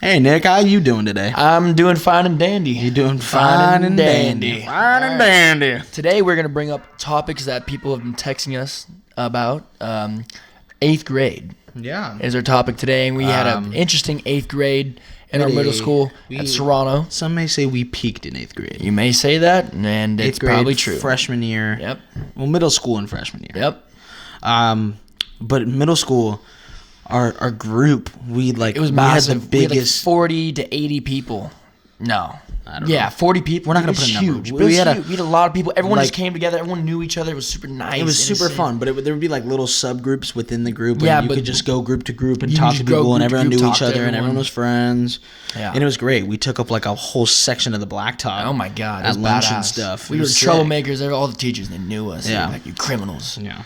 Hey Nick, how you doing today? I'm doing fine and dandy. You doing fine and dandy. Fine and dandy. Today we're going to bring up topics that people have been texting us about. 8th grade Yeah. is our topic today, and we had an interesting 8th grade in our middle school at Serrano. Some may say we peaked in 8th grade. You may say that, and it's probably true. Freshman year. Yep. Well, middle school and freshman year. Yep. But middle school, our group, we massive. had the biggest. We had like 40 to 80 people. No. I don't know. Yeah, 40 people. We're not going to put a number. Huge. We had a lot of people. Everyone just came together. Everyone knew each other. It was super nice. It was super fun, but there would be like little subgroups within the group. Yeah, and you could just go group to group and talk to people, and everyone knew each other, and everyone was friends. Yeah. And it was great. We took up like a whole section of the blacktop. Oh my god, at lunch badass. And stuff. We were troublemakers. They were all the teachers. They knew us. Yeah, like you criminals. Yeah.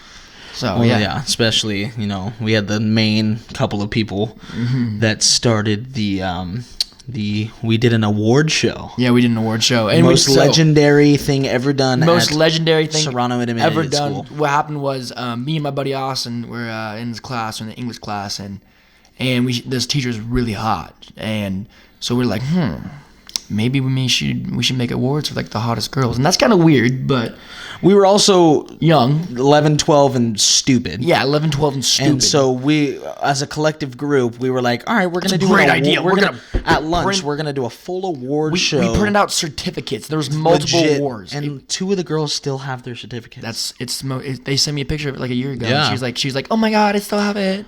So yeah, especially we had the main couple of people that started we did an award show. Yeah, we did an award show. And most legendary thing ever done. Most legendary thing Serrano ever done. School. What happened was me and my buddy Austin were in his class, in the English class, and this teacher is really hot, and so we're like, maybe we should make awards for like the hottest girls, and that's kind of weird, but we were also young, 11, 12, and stupid. Yeah, 11, 12, and stupid. And so we, as a collective group, we were like, all right, we're gonna do great idea. We're gonna at lunch. We're gonna do a full award show. We printed out certificates. There was multiple awards, and 2 of the girls still have their certificates. They sent me a picture of it like a year ago. Yeah. And she's like, oh my god, I still have it.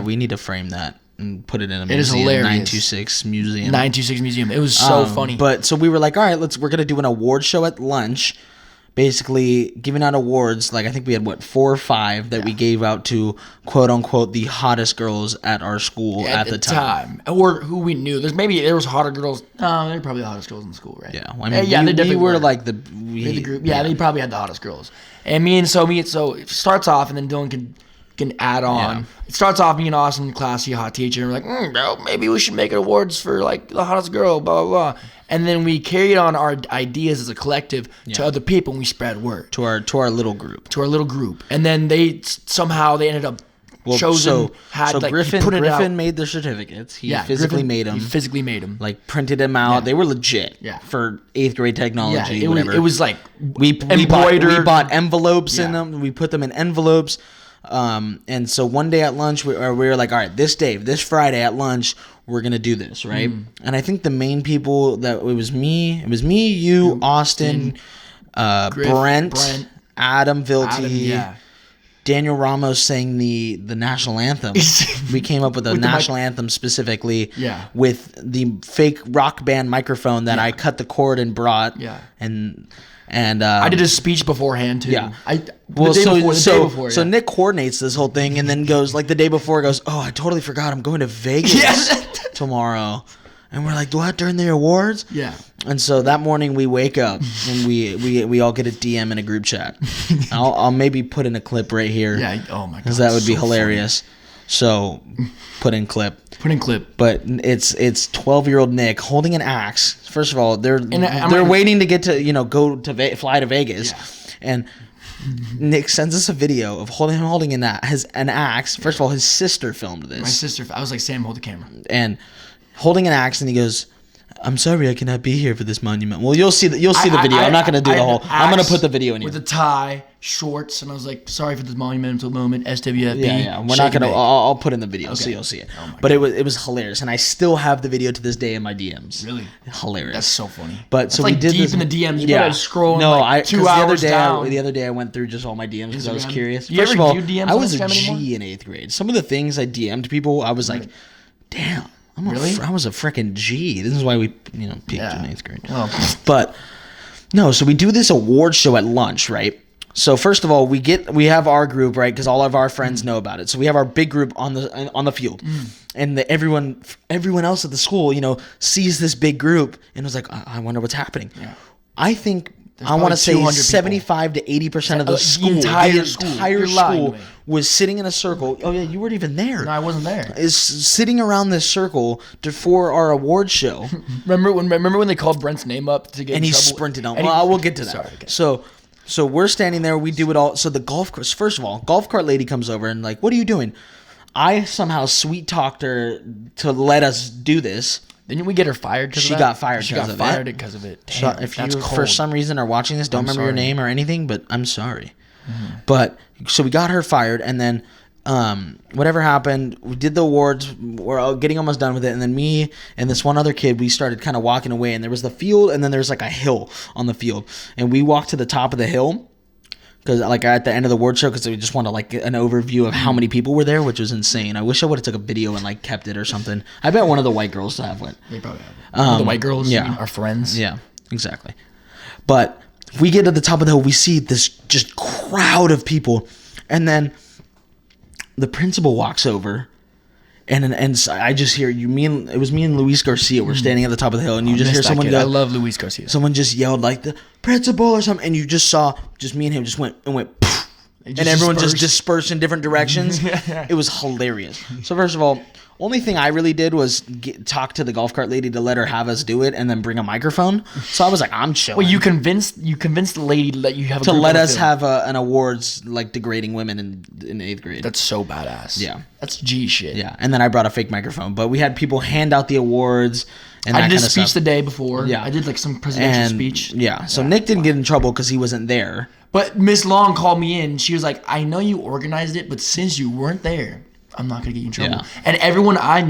We need to frame that and put it in a museum. It is hilarious. 926 museum. 926 museum. It was so funny. But so we were like, all right, we're gonna do an award show at lunch. Basically giving out awards, like I think we had 4 or 5 that we gave out to quote unquote the hottest girls at our school at the time, or who we knew. There was hotter girls. No, they're probably the hottest girls in school, right? Yeah, well, I mean, they definitely were like the group. Yeah, they probably had the hottest girls. And so it starts off, and then Dylan can add on. Yeah. It starts off me and Austin, classy hot teacher, and we're like, bro, maybe we should make awards for like the hottest girl, blah blah blah. And then we carried on our ideas as a collective to other people, and we spread word to our little group. And then they ended up chosen. Griffin made their certificates. He physically made them. Like printed them out. Yeah. They were legit. Yeah. For 8th grade technology. Yeah, whatever. It was like we bought envelopes in them. We put them in envelopes. And so one day at lunch, we were like, all right, this Friday at lunch, we're going to do this, right? And I think the main people it was me, you, Austin, Brent, Adam Vilty, Daniel Ramos sang the national anthem. We came up with a national anthem specifically with the fake rock band microphone that I cut the cord and brought. Yeah. And I did a speech beforehand too. Yeah. The day before. So Nick coordinates this whole thing and then goes like the day before goes, oh, I totally forgot. I'm going to Vegas tomorrow. And we're like, what, during the awards? Yeah. And so that morning we wake up and we all get a DM in a group chat. I'll maybe put in a clip right here. Yeah. Oh my god. Because that would be hilarious. Funny. So put in clip. But it's 12-year-old Nick holding an axe. First of all, they're waiting to get to fly to Vegas, and Nick sends us a video of him holding an axe. First of all, his sister filmed this. My sister. I was like, Sam, hold the camera. And holding an axe, and he goes, I'm sorry I cannot be here for this monument. Well, you'll see the video. I'm not going to do the whole. I'm going to put the video in here. With a tie, shorts, and I was like, sorry for this monumental moment, SWFB. Yeah. We're not going to. I'll put in the video so you'll see it. Oh but it was hilarious, and I still have the video to this day in my DMs. Really? Hilarious. That's so funny. But so like we did deep this in the DMs. You gotta scroll. No, like 2 hours down. The other day I went through just all my DMs because I was curious. First of all, DMs I was a G in 8th grade. Some of the things I DM'd people, I was like, damn. I was a freaking G. This is why we, peaked in 8th grade. Oh. But no, so we do this award show at lunch, right? So first of all, we have our group, right? Because all of our friends know about it. So we have our big group on the field, and everyone else at the school, sees this big group and was like, I wonder what's happening. Yeah. I think I want to say 75 to 80% of the entire school was sitting in a circle. Oh yeah, you weren't even there. No, I wasn't there. Is sitting around this circle for our award show. Remember when they called Brent's name up to get and in he trouble? Sprinted on. Well, we'll get to that. Sorry, okay. So we're standing there. We do it all. So the golf cart lady comes over and like, what are you doing? I somehow sweet talked her to let us do this. Didn't we get her fired? She got fired. She got fired because of it. Damn, if you for some reason are watching this, don't remember your name or anything, but I'm sorry. But so we got her fired, and then whatever happened, we did the awards. We're getting almost done with it, and then me and this one other kid, we started kind of walking away, and there was the field, and then there's like a hill on the field, and we walked to the top of the hill. Because like at the end of the award show, because we just wanted like an overview of how many people were there, which was insane. I wish I would have took a video and like kept it or something. I bet one of the white girls to have went. They probably have. The white girls, yeah, our friends. Yeah, exactly. But we get to the top of the hill, we see this just crowd of people, and then the principal walks over. And I just hear it was me and Luis Garcia were standing at the top of the hill, and you just hear someone go. I love Luis Garcia. Someone just yelled like the principal or something, and you just saw just me and him just went poof, and everyone just dispersed in different directions. It was hilarious. So first of all, only thing I really did was talk to the golf cart lady to let her have us do it, and then bring a microphone. So I was like, I'm chilling. Well, you convinced the lady to let you have to let us have an awards like degrading women in 8th grade. That's so badass. Yeah, that's G shit. Yeah, and then I brought a fake microphone, but we had people hand out the awards. And I did a speech the day before. Yeah, I did like some presidential speech. Yeah, so Nick didn't get in trouble because he wasn't there. But Miss Long called me in. She was like, I know you organized it, but since you weren't there, I'm not going to get you in trouble. Yeah. And everyone in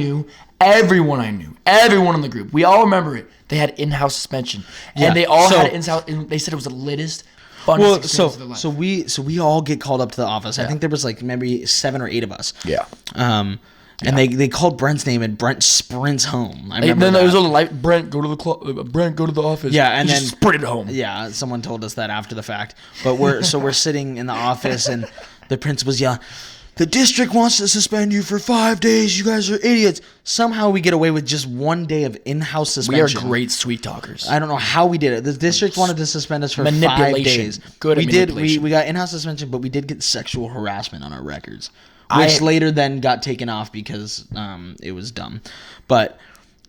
the group, we all remember it. They had in-house suspension. And they all had in-house, and they said it was the littest, funnest experience of their life. So we all get called up to the office. Yeah. I think there was like maybe 7 or 8 of us. Yeah. And they called Brent's name, and Brent sprints home. I remember then there was a light. Brent, go to the office. Yeah, and then sprinted home. Yeah, someone told us that after the fact. But we're sitting in the office, and the principal's yelling, the district wants to suspend you for 5 days. You guys are idiots. Somehow we get away with just 1 day of in-house suspension. We are great sweet talkers. I don't know how we did it. The district wanted to suspend us for 5 days. Good manipulation. We got in-house suspension, but we did get sexual harassment on our records, which later then got taken off because it was dumb. But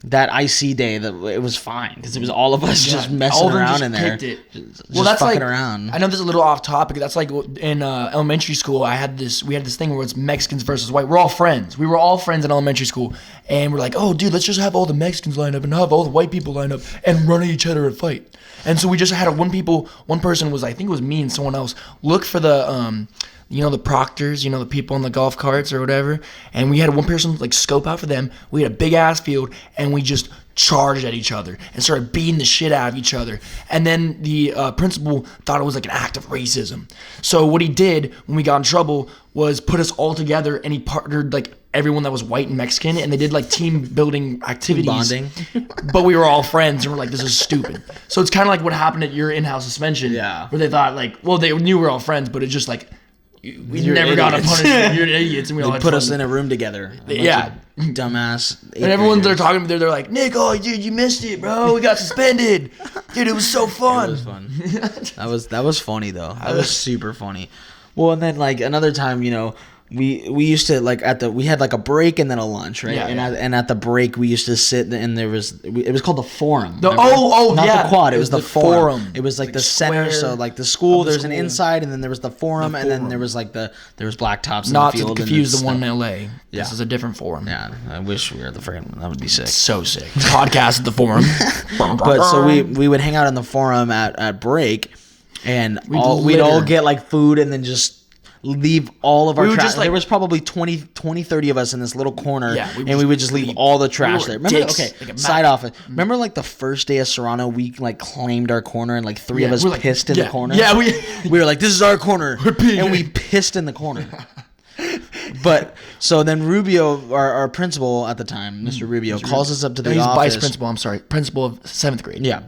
that IC day, it was fine because it was all of us just messing around in there. Just that's fucking like around. I know this is a little off topic. That's like in elementary school. We had this thing where it's Mexicans versus white. We're all friends. We were all friends in elementary school, and we're like, oh, dude, let's just have all the Mexicans line up and have all the white people line up and run at each other and fight. And so we just had one person was, I think it was me and someone else, look for the the proctors, the people on the golf carts or whatever. And we had one person like scope out for them. We had a big ass field, and we just charged at each other and started beating the shit out of each other. And then the principal thought it was like an act of racism. So what he did when we got in trouble was put us all together, and he partnered like everyone that was white and Mexican, and they did like team building activities. Team bonding. But we were all friends, and we're like, this is stupid. So it's kind of like what happened at your in-house suspension. Yeah. Where they thought like, well, they knew we were all friends, but it's just like, we never got a punishment. You're idiots, and we all put us in a room together. Yeah, dumbass. And everyone's there talking to me. They're like, Nick, oh dude, you missed it, bro. We got suspended. Dude, it was so fun. It was fun. that was funny though. That was super funny. Well, and then like another time, we used to like we had like a break and then a lunch, right? Yeah, and at the break we used to sit and it was called the forum. Not the quad. It was the forum. It was like the center. So like the school, there's an inside, and then there was the forum, and then there was like there was blacktops in the field. Not to confuse the one in L.A. Yeah. This is a different forum. Yeah, I wish we were at the freaking one. That would be sick. So sick. Podcast at the forum. But so we would hang out in the forum at break, and we'd all get like food and then just leave all of our trash. There was probably 20, 30 of us in this little corner, and we would just leave all the trash there. Remember, side off. Remember, like the first day of Serrano, we like claimed our corner, and like 3 of us pissed in the corner. Yeah, we were like, "This is our corner," and we pissed in the corner. But so then Rubio, our principal at the time, Mr. Rubio, calls us up to the office. He's vice principal. I'm sorry, principal of 7th grade. Yeah.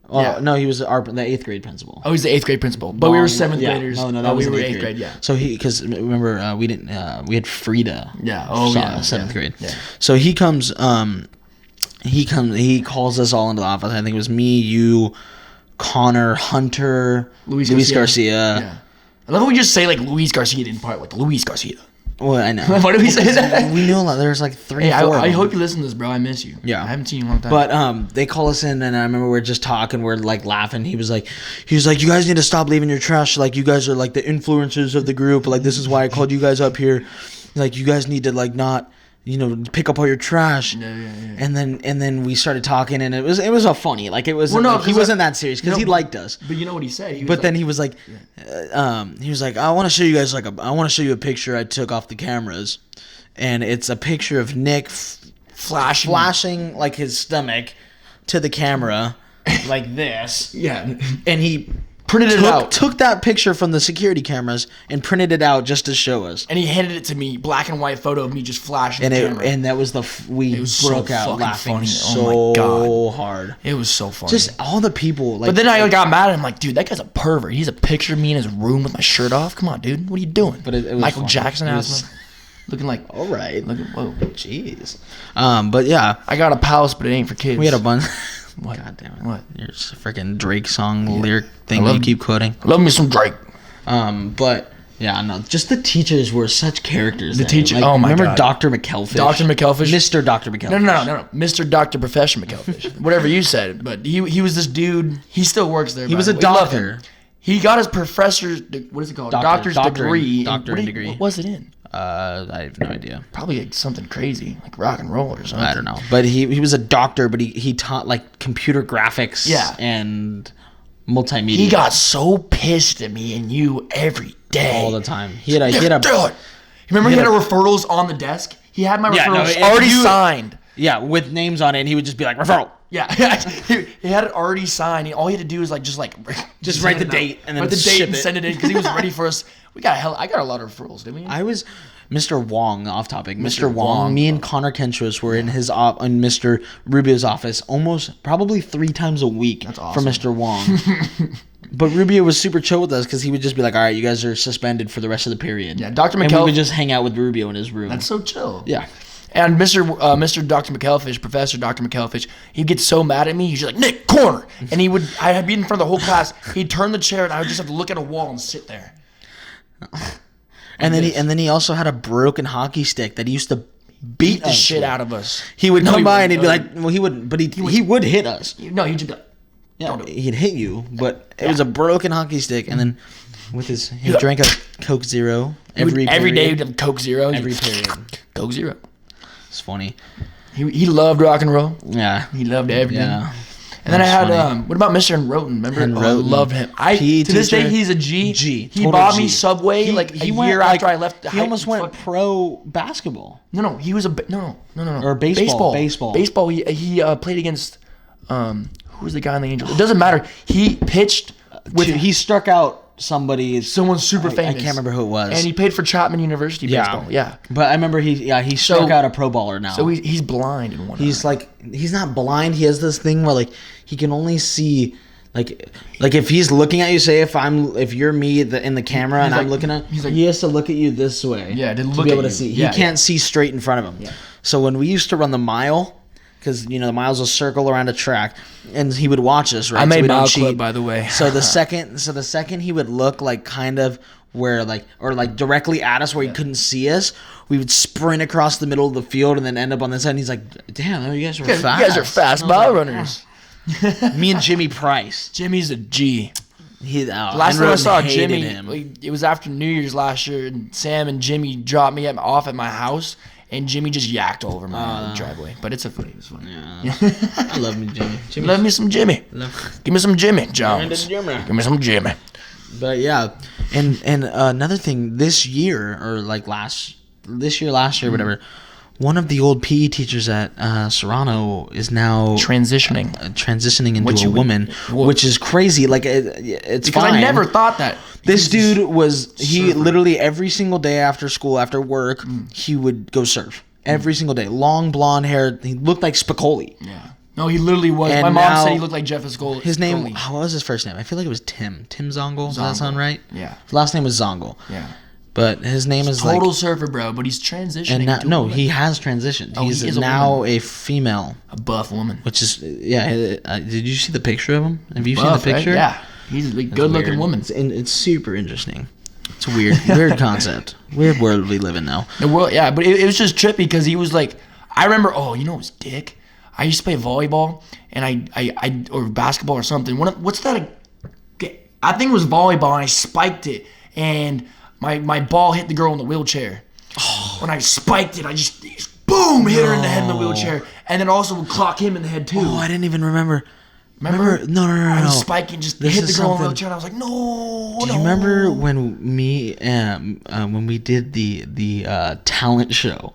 Well, no, he was the 8th grade principal. Oh, he's the 8th grade principal. But we were 7th graders. No, that was we were 8th grade. Yeah. So because remember we had Frida. Yeah. 7th grade. Yeah. So he comes. He calls us all into the office. I think it was me, you, Connor, Hunter, Luis Garcia. Yeah. I love how we just say like Luis Garcia in part, like Luis Garcia. Well, I know. Why do we say that? We knew a lot. There's like 3 or 4. I hope you listen to this, bro. I miss you. Yeah. I haven't seen you in a long time. But they call us in, and I remember we're just talking. We're like laughing. He was like, you guys need to stop leaving your trash. Like you guys are like the influencers of the group. Like this is why I called you guys up here. like, you guys need to like not, pick up all your trash. Yeah. And then we started talking, and it was a funny, like, it was he wasn't that serious because he liked us. But you know what he said? Then he was like, I want to show you guys I want to show you a picture I took off the cameras, and it's a picture of Nick flashing like his stomach to the camera like this. Yeah. And he printed it out. Took that picture from the security cameras and printed it out just to show us. And he handed it to me, black and white photo of me just flashing the camera. And that was we broke out laughing hard. It was so funny. Just all the people. Like, but then I got mad at him, like, dude, that guy's a pervert. He's a picture of me in his room with my shirt off. Come on, dude. What are you doing? But it was Michael funny. Jackson ass. Looking like, all right. Whoa. Jeez. But yeah. I got a palace, but it ain't for kids. We had a bunch. What? God damn it. What? Your freaking Drake song lyric thing that you keep quoting. Love me some Drake. But yeah, no, just the teachers were such characters. The teacher, like, oh my remember God. Dr. McKelfish? Dr. McKelfish? Mr. Dr. McKelfish. No. Mr. Dr. Professor McKelfish. Whatever you said. But he was this dude. He still works there. He was a doctor. He got his professor's, what is it called? Doctor's degree. Doctorate degree. What was it in? I have no idea. Probably like something crazy, like rock and roll or something. I don't know. But he was a doctor, but he taught like computer graphics and multimedia. He got so pissed at me and you every day. All the time. He had a Remember he had referrals on the desk? He had my referrals already signed. Yeah, with names on it, and he would just be like, referral. Yeah, he had it already signed. All he had to do was just write the date and then send it in because he was ready for us. I got a lot of referrals, didn't we? I was Mr. Wong, off topic. Mr. Wong. Me and Connor Kentros were in his in Mr. Rubio's office probably 3 times a week. That's awesome. For Mr. Wong. But Rubio was super chill with us because he would just be like, all right, you guys are suspended for the rest of the period. Yeah, Dr. McKelfish. And we would just hang out with Rubio in his room. That's so chill. Yeah. And Mr. Dr. McKelfish, Professor Dr. McKelfish, he'd get so mad at me. He's just like, Nick, corner. And I'd be in front of the whole class. He'd turn the chair and I would just have to look at a wall and sit there. And then he also had a broken hockey stick that he used to beat the shit out of us. He would come by and he'd be like, well, he wouldn't, but he would hit us. No, he'd just be like, yeah, he'd hit you, but it was a broken hockey stick. And then he drank a Coke Zero every day. He'd have Coke Zero. Every period. Coke Zero. It's funny. He loved rock and roll. Yeah. He loved everything. Yeah. And then I had what about Mr. Roten? Remember? I loved him. To this day he's a G. He bought me Subway a year after I left. He almost went pro basketball. No. He was no. Or baseball. Baseball. He played against who was the guy in the Angels? It doesn't matter. He pitched he struck out someone super famous. I can't remember who it was. And he played for Chapman University baseball. Yeah. But I remember he struck out a pro baller now. So he's blind in one eye. He's not blind. He has this thing where he can only see like if he's looking at you, say if you're me in the camera and I'm looking at he has to look at you this way. Yeah, to be able to see. He can't see straight in front of him. Yeah. So when we used to run the mile, because the mile's a circle around a track, and he would watch us, right? I made mile club, by the way. So the second he would look kind of where directly at us where he couldn't see us, we would sprint across the middle of the field and then end up on this side. And he's like, "Damn, you guys are fast. You guys are fast mile runners." Me and Jimmy Price. Jimmy's a G. Last time I saw Jimmy, it was after New Year's last year, and Sam and Jimmy dropped me off at my house. And Jimmy just yacked all over my driveway. But it's funny. Yeah. I love me, Jimmy. Love me some Jimmy. Give me some Jimmy Jones. Give me some Jimmy. But yeah. And another thing, this year, or last year, whatever, one of the old PE teachers at Serrano is now transitioning into a woman, which is crazy. It's because fine. I never thought that. This dude literally every single day after school, after work, he would go surf. Every single day. Long blonde hair. He looked like Spicoli. Yeah. No, he literally was. And my mom said he looked like Jeff Spicoli. His name, what was his first name? I feel like it was Tim. Tim Zongle. Does that sound right? Yeah. His last name was Zongle. Yeah. But his name is total surfer, bro. But he's transitioning. He has transitioned. Oh, he's now a female, a buff woman. Which is did you see the picture of him? Have you seen the picture? Right? Yeah, he's a good-looking woman. It's super interesting. It's a weird concept. Weird world we live in now. The world, yeah. But it was just trippy because he was like, I remember. Oh, it was Dick. I used to play volleyball and I or basketball or something. What's that? I think it was volleyball and I spiked it and. My ball hit the girl in the wheelchair. When I spiked it, I just boom hit her in the head in the wheelchair, and then also would clock him in the head too. Oh, I didn't even remember. Remember? No. I was spiking, just hit the girl in the wheelchair, and I was like, no. Do you remember when when we did the talent show?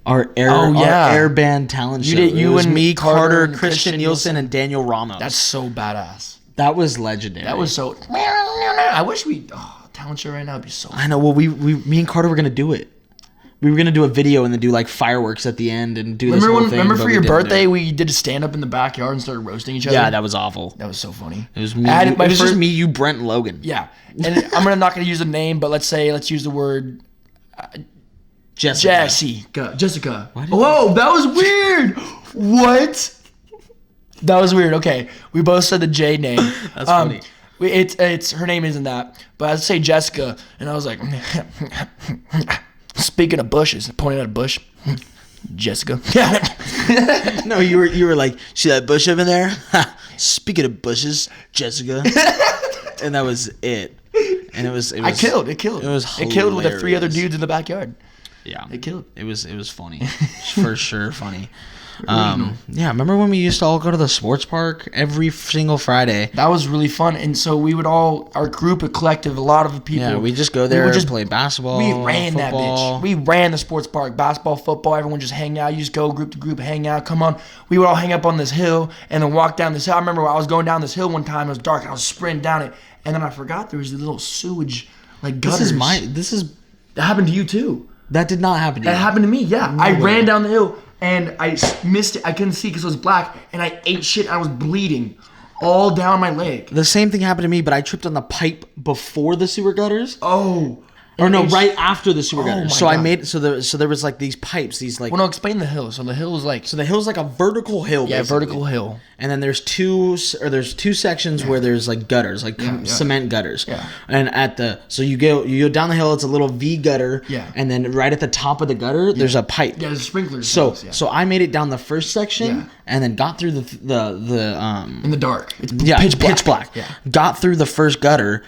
Our air band talent show. You it was and me, Carter, Christian Nielsen, and Daniel Ramos. That's so badass. That was legendary. That was so. I wish talent show right now would be so. I know. Well, me and Carter were gonna do it. We were gonna do a video and then do like fireworks at the end and do this whole thing. Remember for your birthday we did a stand up in the backyard and started roasting each other? Yeah, that was awful. That was so funny. It was me. It was just me, you, Brent, and Logan. Yeah, and not gonna use a name, but let's use the word Jessica. Whoa, that was weird. What? That was weird. Okay, we both said the J name. That's funny. It's her name isn't that, but I'd say Jessica, and I was like, speaking of bushes, pointing at a bush, Jessica. No, you were like, see that bush over there? Speaking of bushes, Jessica. And that was it. And it was. It killed. It was hilarious. It killed with the 3 other dudes in the backyard. Yeah, it killed. It was funny, for sure funny. Yeah, remember when we used to all go to the sports park every single Friday? That was really fun, and so we would our group, a collective, a lot of people. Yeah, we just go there and play basketball. We ran football. that bitch. We ran the sports park, basketball, football. Everyone just hang out. You just go group to group, hang out. Come on. We would all hang up on this hill and then walk down this hill. I remember I was going down this hill one time. It was dark, and I was sprinting down it, and then I forgot there was these little sewage gutters. That happened to you too. That did not happen to you. That happened to me. Yeah, I ran down the hill. And I missed it. I couldn't see because it was black. And I ate shit. And I was bleeding all down my leg. The same thing happened to me, but I tripped on the pipe before the sewer gutters. Oh. Or no, right after the sewer gutters. So God. I made so there was like these pipes, these like. Well, no, explain the hill. So the hill was like. So the hill's like a vertical hill. Yeah, basically. vertical hill. And then there's two sections where there's like gutters, like cement gutters. Yeah. And so you go down the hill, it's a little V gutter. Yeah. And then right at the top of the gutter, there's a pipe. Yeah, there's sprinklers. So I made it down the first section and then got through the in the dark. It's pitch black. Yeah. Got through the first gutter.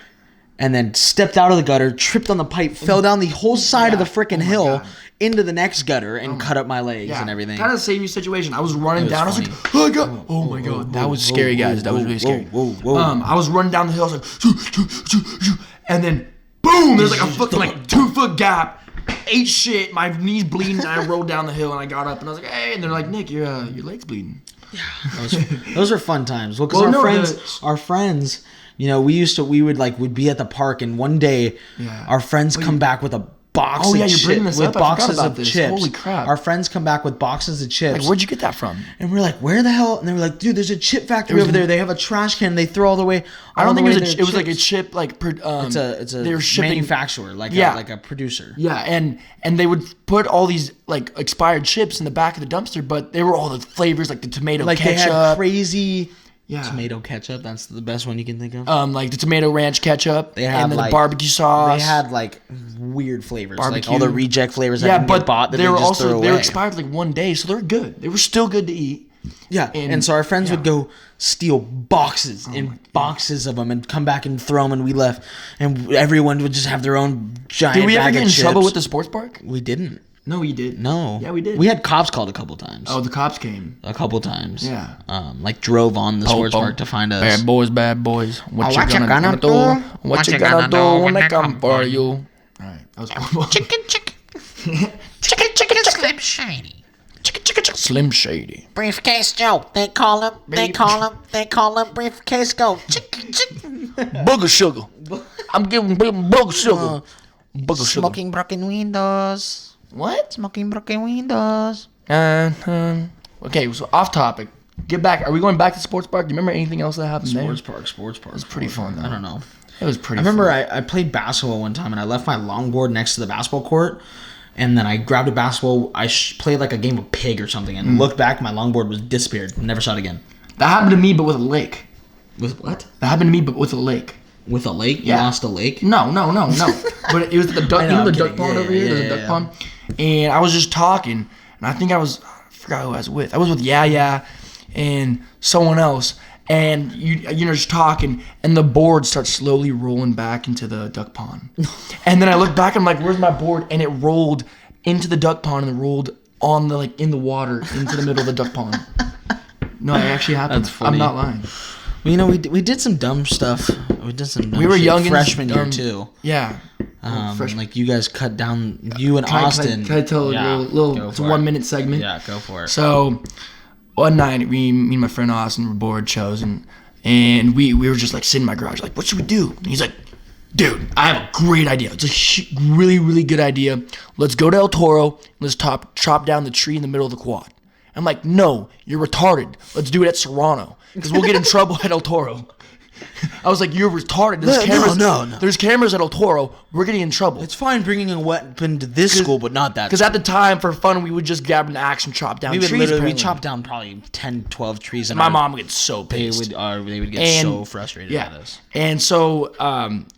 And then stepped out of the gutter, tripped on the pipe, fell down the whole side of the freaking hill into the next gutter and cut up my legs and everything. Kind of the same situation. I was running down. I was like, oh my God. That was scary, guys. That was really scary. I was running down the hill. I was like, and then boom, there's like a fucking 2-foot gap. Ate shit. My knees bleeding. And I rolled down the hill and I got up and I was like, hey. And they're like, Nick, your leg's bleeding. Yeah, those are fun times. Well, because our friends. You know, we'd be at the park, and one day, our friends come back with a box of chips. With boxes of chips. Holy crap! Our friends come back with boxes of chips. Like, where'd you get that from? And we're like, where the hell? And they were like, dude, there's a chip factory over there. They have a trash can. They throw all the way. I don't think it was like a chip. It's a they were shipping, manufacturer, like a producer. Yeah, and they would put all these like expired chips in the back of the dumpster, but they were all the flavors, like the tomato ketchup. They had crazy. Yeah. Tomato ketchup, that's the best one you can think of. Like the tomato ranch ketchup. They had the barbecue sauce. They had like weird flavors, like all the reject flavors that but bought that they were just throw away. They were expired like one day, so they're good. They were still good to eat. Yeah, and so our friends would go steal boxes and boxes of them and come back and throw them, and we left, and everyone would just have their own giant. Did we ever get in chips. trouble with the sports park? We didn't. No, you did. No. Yeah, we did. We had cops called a couple times. Oh, the cops came. A couple times. Yeah. Like drove on the sports park to find us. Bad boys. What you gonna do? What you gonna do when they come for you? All right. That was cool. Chicken. Slim Shady. Slim Shady. Briefcase Joe. They call him Briefcase Go. Chicken. Booger sugar. I'm giving people booger sugar. Smoking broken windows. What? Smoking broken windows. Okay, so off topic. Get back. Are we going back to sports park? Do you remember anything else that happened there? Sports park. It was pretty fun, though. I don't know. It was pretty I remember I played basketball one time, and I left my longboard next to the basketball court, and then I grabbed a basketball. I played like a game of pig or something, and looked back, my longboard was disappeared. Never saw it again. That happened to me, but with a lake. With what? That happened to me, but with a lake. With a lake? You Yeah. lost a lake? No. But it was the duck. know, The I'm duck kidding. pond over here. There's a duck pond, and I was just talking, and I think I forgot who I was with. I was with Yaya and someone else, and you know just talking, and the board starts slowly rolling back into the duck pond, and then I look back, I'm like, where's my board? And it rolled into the duck pond and rolled on the in the water into the middle of the duck pond. No, it actually happened. That's funny. I'm not lying. Well, we did some dumb stuff. We did some dumb We were shit young freshman year and too. Yeah. Like you guys cut down you and Austin. Can I tell a little it's a 1 minute segment? Yeah, go for it. So one night me and my friend Austin were bored, and we were just sitting in my garage like, what should we do? And he's like, dude, I have a great idea. It's a really, really good idea. Let's go to El Toro. Let's chop down the tree in the middle of the quad. I'm like, no, you're retarded. Let's do it at Serrano because we'll get in trouble at El Toro. I was like, you're retarded. There's cameras at El Toro. We're getting in trouble. It's fine bringing a weapon to this school, but not that. Because at the time, for fun, we would just grab an axe and chop down trees. We chopped down probably 10, 12 trees. And my mom would get so pissed. They would get so frustrated at us. And so,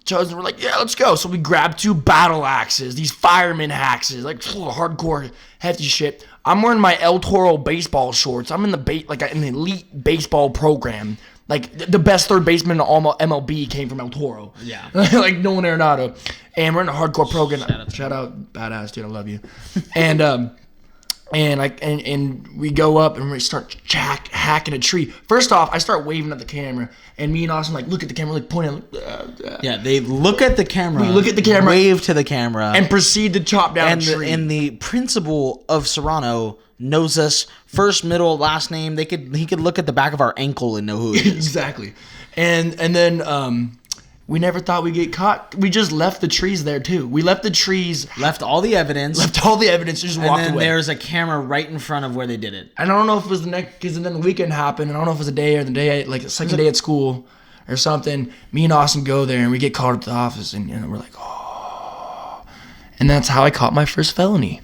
Joe's and we're like, yeah, let's go. So we grabbed 2 battle axes, these fireman axes, hardcore, hefty shit. I'm wearing my El Toro baseball shorts. I'm in an elite baseball program. The best third baseman in all MLB came from El Toro. Yeah. Nolan Arenado. And we're in a hardcore program. Shout out, badass dude, I love you. And we go up and we start hacking a tree. First off, I start waving at the camera, and me and Austin look at the camera, pointing. Yeah, they look at the camera. We look at the camera, wave to the camera, and proceed to chop down a tree. And the principal of Serrano knows us first, middle, last name. He could look at the back of our ankle and know who it is. Exactly. And then we never thought we'd get caught. We just left the trees there too. We left the trees, left all the evidence, just walked away. And then there's a camera right in front of where they did it. And I don't know if it was the next, because then the weekend happened. And I don't know if it was a day or the day, the second day at school or something. Me and Austin go there and we get called at the office, and we're like, oh. And that's how I caught my first felony.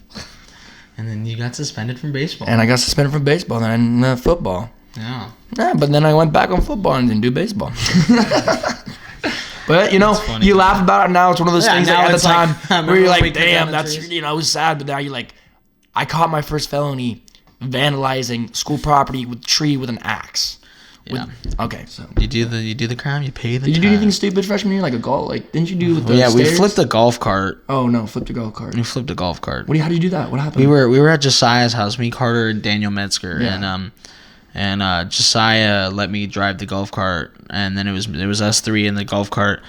And then you got suspended from baseball. And I got suspended from baseball and then football. Yeah. Yeah, but then I went back on football and didn't do baseball. But you laugh about it now. It's one of those things at the time where you're like, damn, that's it was sad. But now you're like, I caught my first felony vandalizing school property with tree with an axe. Yeah. Okay, so you do the crime, you pay the. Did you do anything stupid freshman year, like a golf? Didn't you do with the stairs? We flipped a golf cart. Oh no, flipped a golf cart. We flipped a golf cart. How did you do that? What happened? We were at Josiah's house, me, Carter, and Daniel Metzger, and Josiah let me drive the golf cart, and then it was us 3 in the golf cart.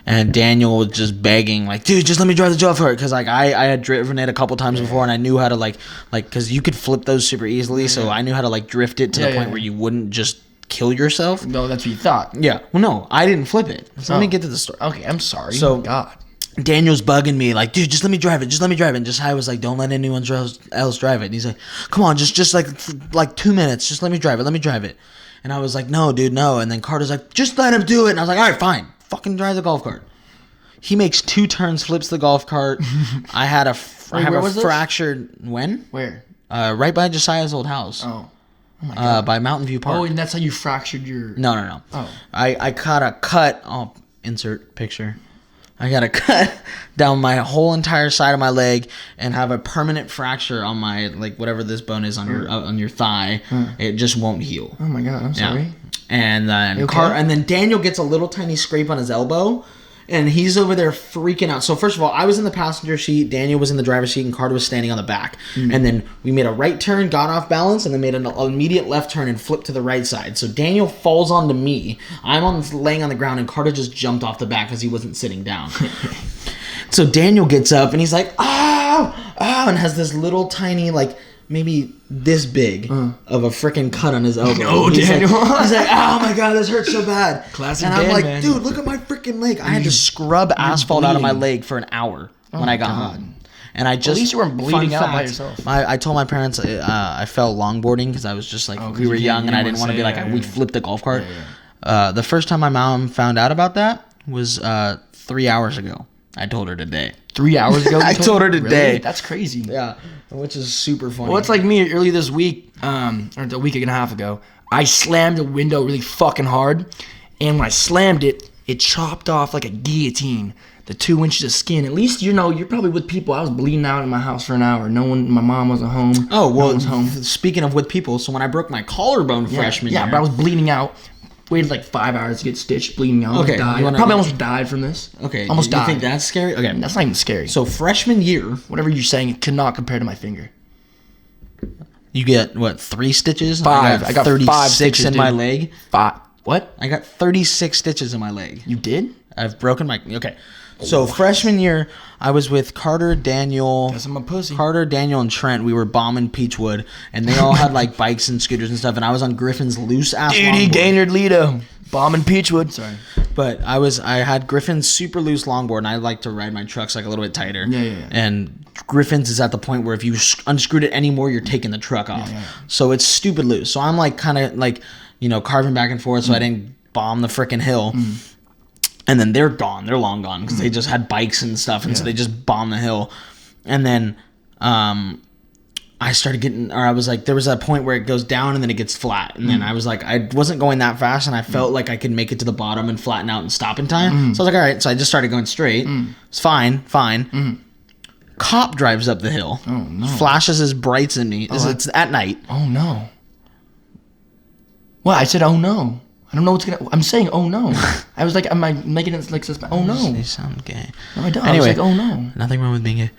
And Daniel was just begging, dude, just let me drive the golf cart, because I had driven it a couple times before, and I knew how to because you could flip those super easily, so I knew how to drift it to the point where you wouldn't just kill yourself. No, that's what you thought. Yeah. Well, no, I didn't flip it. So let me get to the story. Okay, I'm sorry. So God, Daniel's bugging me dude, just let me drive it. Just let me drive it. And Josiah was like, don't let anyone else drive it. And he's like, come on, just 2 minutes. Just let me drive it. Let me drive it. And I was like, no, dude, no. And then Carter's like, just let him do it. And I was like, all right, fine. Fucking drive the golf cart. He makes 2 turns, flips the golf cart. I have a fractured. When? Where? Right by Josiah's old house. Oh. Oh my God. By Mountain View Park. Oh, and that's how you fractured your... No. Oh. I caught a cut. Oh, insert picture. I got a cut down my whole entire side of my leg and have a permanent fracture on my, whatever this bone is on your thigh. It just won't heal. Oh my God, I'm sorry. Yeah. And then Daniel gets a little tiny scrape on his elbow. And he's over there freaking out. So first of all, I was in the passenger seat, Daniel was in the driver's seat, and Carter was standing on the back. And then we made a right turn, got off balance, and then made an immediate left turn and flipped to the right side. So Daniel falls onto me. I'm laying on the ground, and Carter just jumped off the back because he wasn't sitting down. So Daniel gets up, and he's like, oh, and has this little tiny, maybe this big of a freaking cut on his elbow. Oh, Daniel. He's like, oh my God, this hurts so bad. Classic. And I'm Dan, like, man. dude, look at my freaking leg. I had to scrub asphalt out of my leg for an hour when I got home. And I just, at least you weren't bleeding out by yourself. I told my parents I fell longboarding because I was just we were young and I didn't want to be we flipped the golf cart. The first time my mom found out about that was 3 hours ago. I told her today. 3 hours ago? I told her today. Really? That's crazy. Yeah, which is super funny. Well, it's like me early this week, or a week and a half ago. I slammed a window really fucking hard, and when I slammed it, it chopped off like a guillotine the 2 inches of skin. At least you're probably with people. I was bleeding out in my house for an hour. My mom wasn't home. Oh well, no one was home. Speaking of with people, so when I broke my collarbone freshman year, but I was bleeding out. Waited like 5 hours to get stitched, bleeding out. Okay, Died. Probably almost died from this. Okay, almost died. You think that's scary? Okay, that's not even scary. So freshman year, whatever you're saying, it cannot compare to my finger. You get what? 3 stitches? 5. I got 36 5 stitches in my leg. 5. What? I got 36 stitches in my leg. You did? I've broken my. Okay. So freshman year, I was with Carter, Daniel. Guess I'm a pussy. Carter, Daniel, and Trent. We were bombing Peachwood, and they all had like bikes and scooters and stuff. And I was on Griffin's loose ass. Dude, he Gaynard Lido, bombing Peachwood. Sorry, but I had Griffin's super loose longboard, and I like to ride my trucks like a little bit tighter. Yeah. And Griffin's is at the point where if you unscrewed it anymore, you're taking the truck off. Yeah. So it's stupid loose. So I'm like kind of like carving back and forth, so I didn't bomb the freaking hill. And then they're gone. They're long gone because they just had bikes and stuff. And so they just bombed the hill. And then I started getting, or I was like, there was a point where it goes down and then it gets flat. And then I was like, I wasn't going that fast. And I felt like I could make it to the bottom and flatten out and stop in time. So I was like, all right. So I just started going straight. It's fine. Cop drives up the hill. Oh, no. Flashes his brights in me. It's at night. Oh, no. Well, I said, oh, no. I don't know what's gonna. I'm saying, oh no. I was like, am I making it like suspect? Oh no. You sound gay. No, I don't. Anyway, I was like, oh no. Nothing wrong with being gay.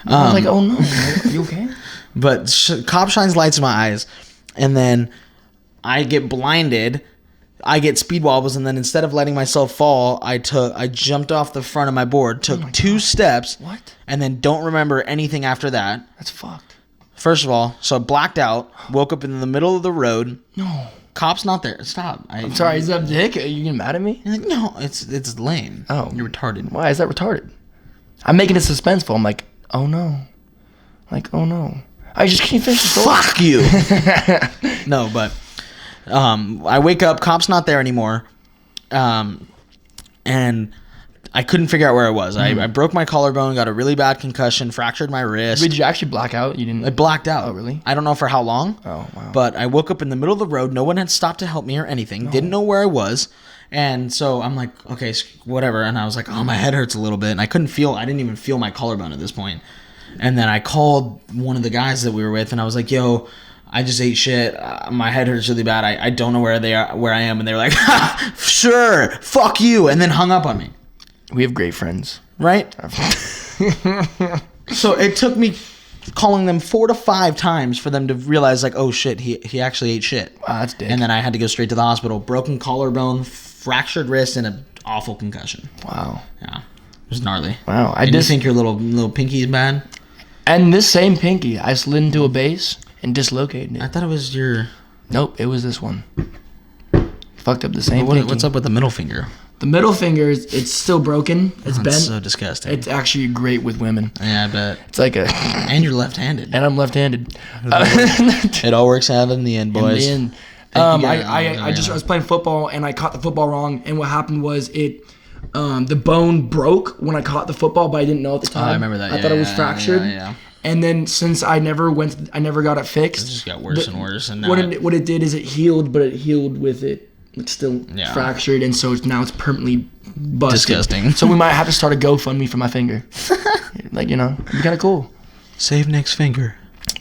I was like, oh no. Are you okay? But cop shines lights in my eyes, and then I get blinded. I get speed wobbles, and then instead of letting myself fall, I jumped off the front of my board, took 2 steps, and then don't remember anything after that. That's fucked. First of all, so I blacked out, woke up in the middle of the road. No. Cop's not there. Stop. I'm sorry. Is that dick? Are you getting mad at me? Like, no, it's lame. Oh, you're retarded. Why is that retarded? I'm making it suspenseful. I'm like, oh no, oh no. I just can't finish the story. Fuck you. No, but I wake up. Cop's not there anymore, and I couldn't figure out where I was. I broke my collarbone, got a really bad concussion, fractured my wrist. Did you actually black out? You didn't? I blacked out. Oh, really? I don't know for how long. Oh, wow. But I woke up in the middle of the road. No one had stopped to help me or anything. No. Didn't know where I was. And so I'm like, okay, whatever. And I was like, oh, my head hurts a little bit. And I didn't even feel my collarbone at this point. And then I called one of the guys that we were with, and I was like, yo, I just ate shit. My head hurts really bad. I don't know where I am. And they were like, ha, sure, fuck you. And then hung up on me. We have great friends. Right? So it took me calling them 4 to 5 times for them to realize, like, oh, shit, he actually ate shit. Wow, that's dick. And then I had to go straight to the hospital. Broken collarbone, fractured wrist, and an awful concussion. Wow. Yeah. It was gnarly. Wow. I did think your little pinky's bad? And this same pinky, I slid into a base and dislocated it. I thought it was your... Nope, it was this one. Fucked up the same pinky. What's up with the middle finger? The middle finger, it's still broken. It's bent. So disgusting. It's actually great with women. Yeah, I bet. It's like a... And you're left-handed. And I'm left-handed. It all works out in the end, boys. In the end. I was playing football, and I caught the football wrong, and what happened was the bone broke when I caught the football, but I didn't know at the time. I remember that. I thought it was fractured. Yeah. And then since I never got it fixed. It just got worse and worse. And now what it did is it healed, but it healed with it. It's still fractured, and so now it's permanently busted. Disgusting. So we might have to start a GoFundMe for my finger. Like, it'd be kind of cool. Save Nick's finger.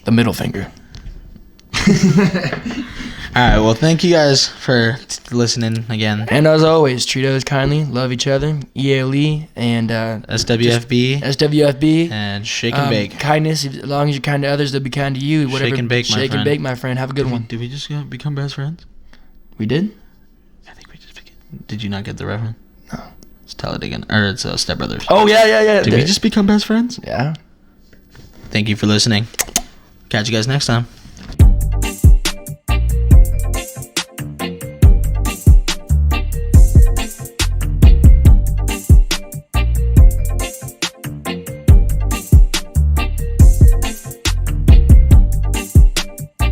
The middle finger. All right. Well, thank you guys for listening again. And as always, treat others kindly, love each other, ELE, and SWFB. SWFB. And shake and bake. Kindness, as long as you're kind to others, they'll be kind to you. Whatever. Shake and bake, my friend. Shake and bake, my friend. Have a good one. Did we just become best friends? We did? I think we just became... Did you not get the reference? No. Let's tell it again. Or it's Step Brothers. Oh, yeah. Did we just become best friends? Yeah. Thank you for listening. Catch you guys next time.